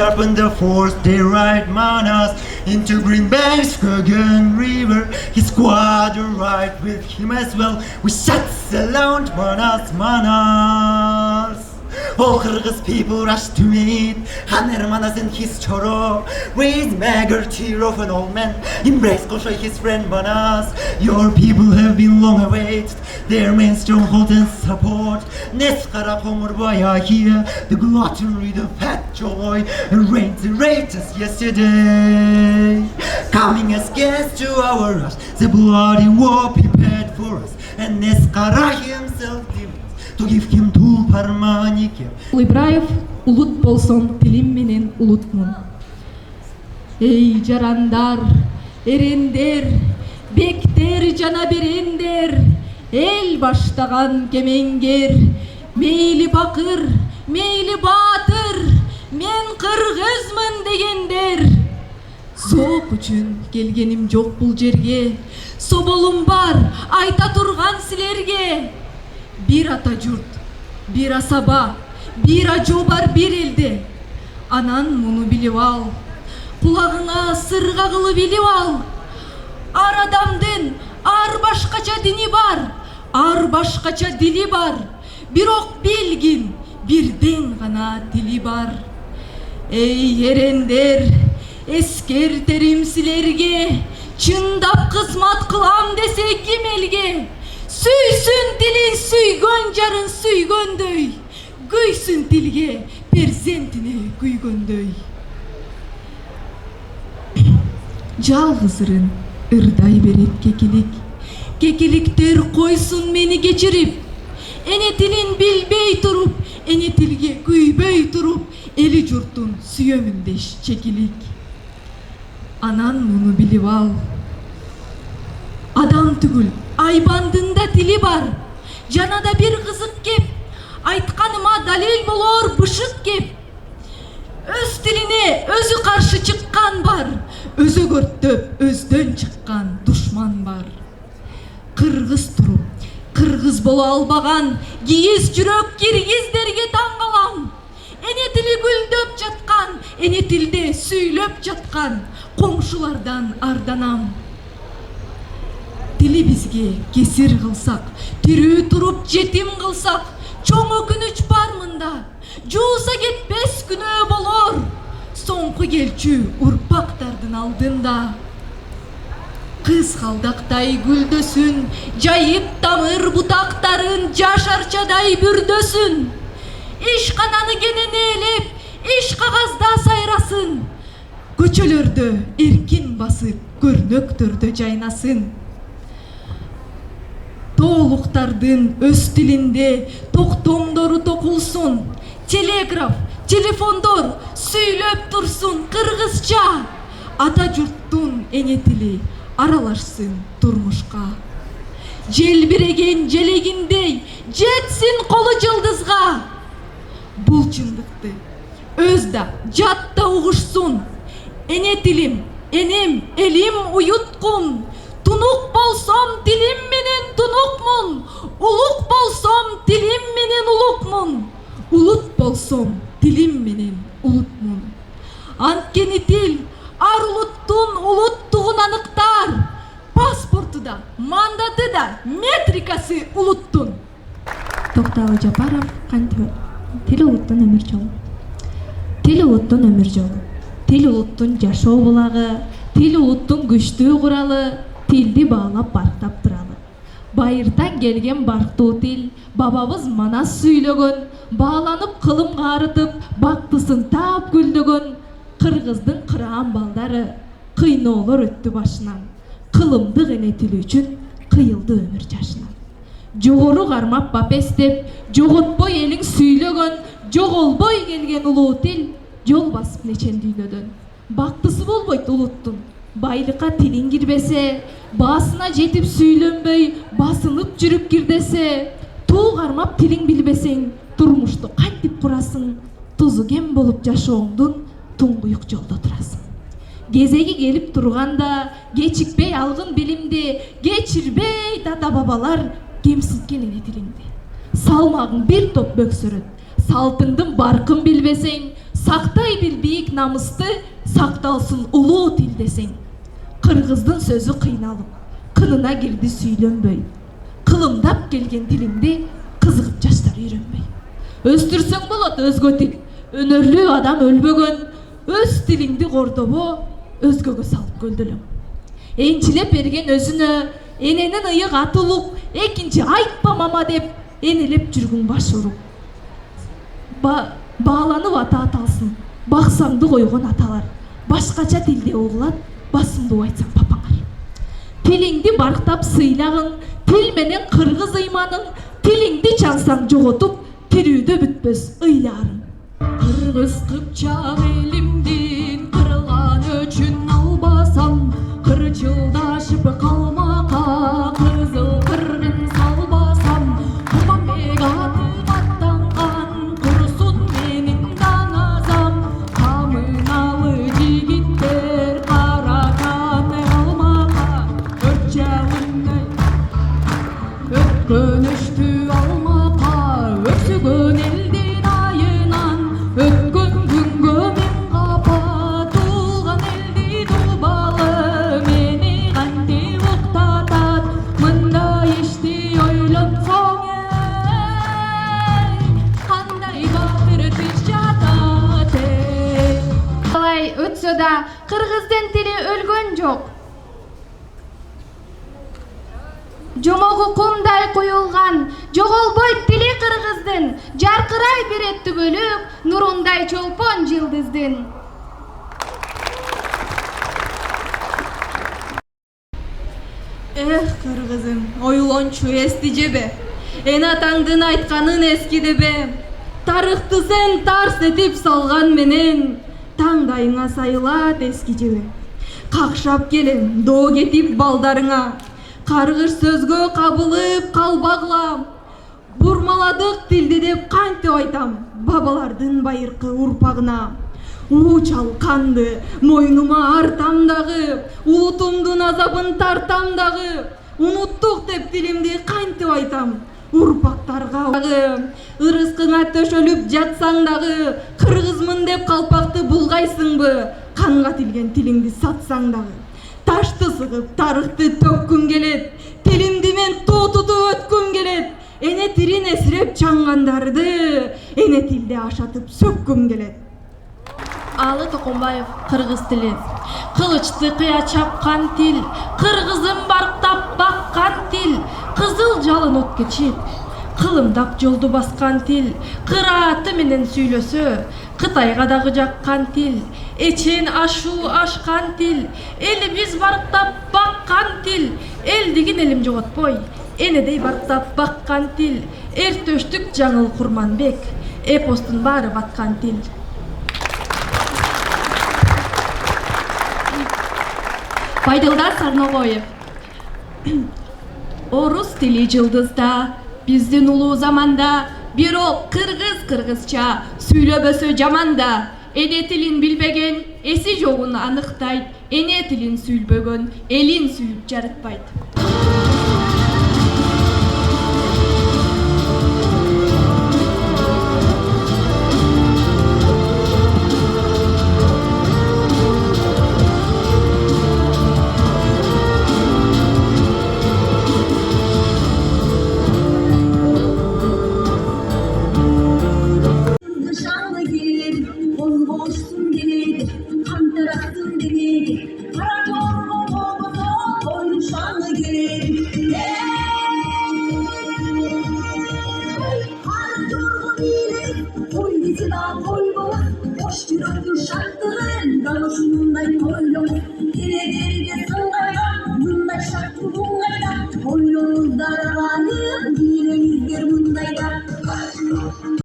sharpen the force, they ride manas into Green Bank's Kurgan River. His squad ride with him as well. We shut around manas, manas. All Kyrgyz people rush to meet Hanner Manas and his choro. With mager tear of an old man, embrace Koshoy his friend Manas. Your people have been long awaited, their main stronghold and support. Neskara Komurbaya here, the gluttonry, the fat joy, reigned the greatest yesterday. Coming as guests to our rush, the bloody war prepared for us, and Neskara himself did to give him two parmanike. Ибраев улут болсом тилим менен улутмун. Эй жарандар, эрендер, бектер жана берендер, эл баштаган кемеңгер, мейли бакыр, мейли баатыр, мен кыргызмын дегендер. Зоок үчүн келгеним жок бул жерге, соболум бар айта турган силерге. Bir ata jurt, bir asaba, bir ajoo бар bir elde. Anan munu bilip al, kulağına sırga kılıp bilip al. Ar adamdın ar başkaça dini var, ar başkaça dili var. Бирок bilgin, birden gana dili var. Ey erender, eskerterim silerge, çındap kısmat kılam dese kim elge? Süysün dilin süygön jarın süygöndöy, güysün dilge перзентине күйгөндөй. Жалгызырын ырдай берет кекилик, кекиликтер койсун мени кечирип. Эне тилин билбей туруп, эне тилге күйбөй туруп, эли журтун сүйөмүн деш чекилик. Анан муну билип ал, адам түгүл айбандында тили бар. Жанада бир кызык кеп, айтканыма далил болор бышык кеп. Өз тилине өзү каршы чыккан бар, өзү көрттөп өздөн чыккан душман бар. Кыргыз туруп, кыргыз боло албаган кийиз жүрөк киргиздерге таң калам. Эне тили гүлдөп жаткан, эне тилде сүйлөп жаткан коңшулардан арданам. Тили бизге кесир кылсак, тирүү туруп жетим кылсак, чоң өкүнүч бар мында. Жууса кетпес күнөө болор, соңку келчү урпактардын алдында. Кыз калдактай гүлдөсүн, жайып тамыр бутактарын жаш арчадай бүрдөсүн. Иш кананы кенен ээлеп, иш кагазда сайрасын. Көчөлөрдө эркин басып, көрнөктөрдө жайнасын. Тоолуктардын өз тилинде токтомдору токулсун. Телеграф, телефондор сүйлөп турсун кыргызча. Ата журттун эне тили аралашсын турмушка. Желбиреген желегиндей жетсин колу жылдызга. Бул чындыкты өз да жат да угушсун. Эне тилим, энем, элим уюткун. Tunuk bolsam dilim menen tunukmun, uluk bolsam dilim menen ulukmun, ulut bolsam dilim menen ulutmun. Antkeni til ar uluttun uluttugун anıktar, pasportu da, mandatı da, metrikası uluttun. Токтогул Жапаров, кантип тил улуттун өмүр жолу. Тил улуттун өмүр жолу. Тил улуттун жашоо булагы, тил улуттун күчтүү куралы. Tildi bağlap barktap turалы. Байыртан келген барктуу тил, бабабыз манас сүйлөгөн, бааланып кылым карытып, бактысын таап гүлдөгөн. Кыргыздын кыраан балдары кыйноолор өттү башынан. Кылымдык эне тили үчүн кыйылды өмүр жашынан. Жогору кармап бапестеп, жоготпой элиң сүйлөгөн, жоголбой келген улуу тил жол басып нечен дүйнөдөн. Бактысы болбойт улуттун. Байлыкка тилиң кирбесе, басына жетип сүйлөнбөй, басынып жүрүп кирдесе, туу кармап тилиң билбесең, турмушту кантип курасың? Тузу кем болуп жашооңдун туңгуюк жолдо турасың. Кезеги келип турганда, кечикпей алгын билимди, кечирбей ата бабалар кемсинткен эне тилиңди. Салмагың бир топ бөксөрөт, салтыңдын баркын билбесең, Sakтай bil biyik namısты, saktалсын улуу тил десең. Кыргыздын сөзү кыйналып, кынына кирди сүйлөнбөй. Кылымдап келген тилиңди кызыгып жаштар үйрөнбөй. Өстүрсөң болот өзгө тил, өнөрлүү адам өлбөгөн. Өз тилиңди кордобо, өзгөгө салып көлдөлөң. Энчилеп берген өзүнө, эненин ыйык аты улук, экинчи айтпа мама деп энелеп жүргүң баш урук. Бааланып ата аталсын, баксаңды койгон аталар. Башкача тилде угулат, басымдуу айтсаң папаңар. Тилиңди барктап сыйлагың, тил менен кыргыз ыйманың, тилиңди чансаң жоготуп, тирүүдө бүтпөс ыйларың. Кыргыз кыпчак элимдин кырылган өчүн албасам, кырчылдашып калмакка кызыл кыргын салбасам, Курманбек атып аттанган курсун менин даңазам, камыналы жигиттер караган алмакка, өрт жагындай өткөнүштү алмакка, өксүгөн элдин айынан өткөн күнгө мен капа, туулган элди дубалы мени кантип уктатат, мындай ишти ойлонсоң кандай бакыр тиш жатат. Алай өтсө да кыргыздын тили өлгөн жок. Жомогу кумдай куюлган, жоголбойт тили кыргыздын, жаркырай берет түбөлүк, нурундай чолпон жылдыздын. Эх, кыргызым, ойлончу эсти жебе. Эн атаңдын айтканын эскидебе. Тарыхты сен тарс этип салган менен, таңдайыңа сайылат эски жебе. Какшап келем, доо кетип балдарыңа, каргыш сөзгө кабылып калбагыла. Бурмаладык тилди деп кантип айтам бабалардын байыркы урпагына. Учал канды мойнума артам дагы, улутумдун азабын тартам дагы. Унуттук деп тилимди кантип айтам урпактарга. Ырыскыңа төшөлүп жатсаң дагы, кыргызмын деп калпакты булгайсыңбы, канга тилген тилиңди сатсаң дагы. Ташты сыгып тарыхты төккүм келет, тилимди мен тутутуп өткүм келет. Эне тирин эсиреп чаңгандарды, эне тилде ашатып сөккүм келет. Алы Токомбаев, кыргыз тили. Кылычты кыя чапкан тил, кыргызым барктап баккан тил, кызыл жалын от кечет, кылымдап жолду баскан тил, кырааты менен сүйлөсө, Кытайга дагы жаккан тил, эчен ашу ашкан тил, элибиз барктап баккан тил, элдигин элим жоготпой, энедей барктап баккан тил, эртөштүк жаңыл Курманбек, эпостун баары баткан тил. Байдылдар Сарногоев. Орус тили жылдызда, биздин улуу заманда, бирок кыргызча сүйлөбөсө жаманда. Эне тилин билбеген эси жогун аныктайт, эне тилин сүйлбөгөн элин сүйүп жарытпайт. Boş bir şarkıların, davuşundan koy.